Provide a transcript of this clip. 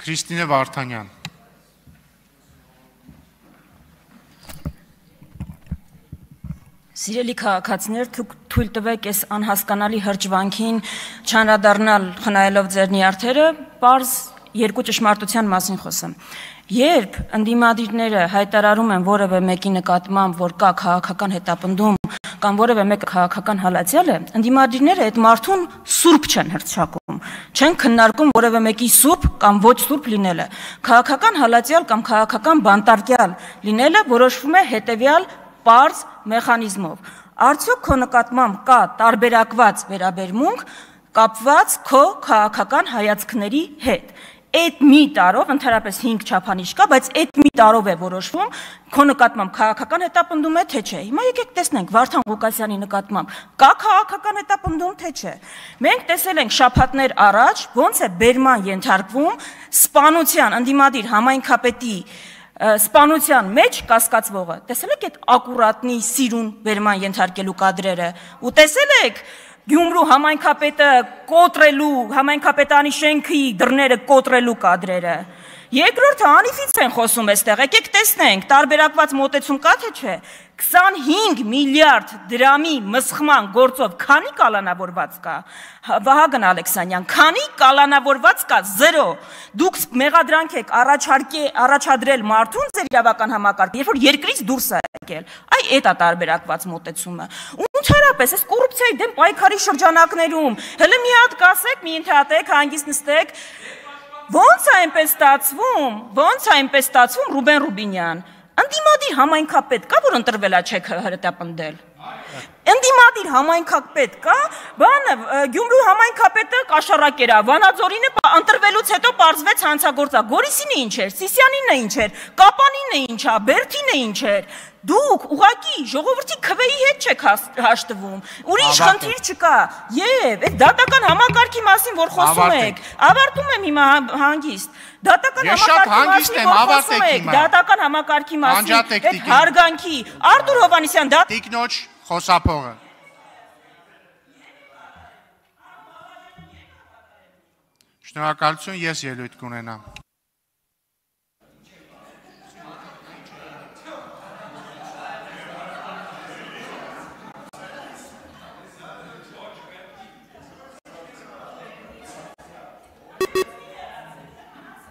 Քրիստինե Վարդանյան։ Սիրելի քաղաքացիներ, թույլ տվեք այս անհասկանալի հրճվանքին չանդրադառնալ խնայելով ձեր նյարդերը, պարզ երկու ճշմարտության մասին խոսեմ։ Երբ ընդդիմադիրները հայտարարում են որևէ մեկի նկատմամբ, որ կա քաղաքական հետապնդում կամ որևէ մեկը քաղաքական հալածյալ է, ընդդիմադիրները այդ մարդուն սուրբ չեն հռչակում, չեն քննարկում որևէ մեկի սուրբ կամ ոչ սուրբ լինելը։ Քաղաքական հալածյալ կամ քաղաքական բանտարկյալ լինելը որոշվում է հետևյալ պարզ մեխանիզմով։ Արդյոք քո նկատմամբ կա տարբերակված վերաբերմունք կապված քո քաղաքական հայացքների հետ։ Այդ մի տարով ընդհանրապես 5 չափանիշ կա, բայց այդ մի տարով է որոշվում քո նկատմամբ քաղաքական հետապնդում է թե չէ։ Հիմա եկեք տեսնենք Վարդան Ղուկասյանի նկատմամբ կա քաղաքական հետապնդում թե չէ։ Մենք տեսել ենք շաբաթներ առաջ ոնց է բերման ենթարկվում սպանության ընդդիմադիր համայնքապետի սպանության մեջ կասկածվողը, տեսել եք այդ ակուրատնի սիրուն բերման ենթարկելու կադրերը, ու տեսել եք Գյումրու համայնքապետը կոտրելու, համայնքապետանի շենքի դռները կոտրելու կադրերը։ Երկրորդը անիվից են խոսում այստեղ, եկեք տեսնենք, տարբերակված մոտեցում կա թե չէ, 25 միլիարդ դրամի մսխման գործով քանի կալանավորված կա, Վահագն Ալեքսանյան, քանի կալանավորված կա, 0, դուք մեղադրանք եք առաջադրել մարդուն ձեր իրավական համակարգը, երբ որ երկրից դուրս է եկել, այ էդ է տարբերակված մոտեցումը, ու ընդհանրապես այս կոռուպցիայի դեմ պայքարի շրջանակներում, հələ մի հատ կասեք, մի ընդհատեք, հանգիստ նստեք, ոնց է այնպես ստացվում Ռուբեն Ռուբինյան, ընդդիմադիր համայնքապետ կա, որ ընտրվել է չեք հետապնդել։ Ընդդիմադիր համայնքապետ կա, բանը Գյումրու համայնքապետը կաշառակեր է, Վանաձորինը ընտրվելուց հետո պարզվեց հանցագործա, Գորիսինը ինչ էր, Սիսյանինը ինչ էր, Կապանինը ինչ է, Բերթինը ինչ էր։ Դուք ուղղակի ժողովրդի քվեի հետ չեք հաշտվում, ուրիշ խնդիր չկա, եւ այդ դատական համակարգի մասին, որ խոսում եք, ավարտում եմ հիմա հանգիստ, դատական համակարգի մասին, այդ հարգանքի, Արտուր Հովհաննիսյան, Տիկնոջ խոսափողը։ Շնորհակալություն, ես ելույթ կունենամ։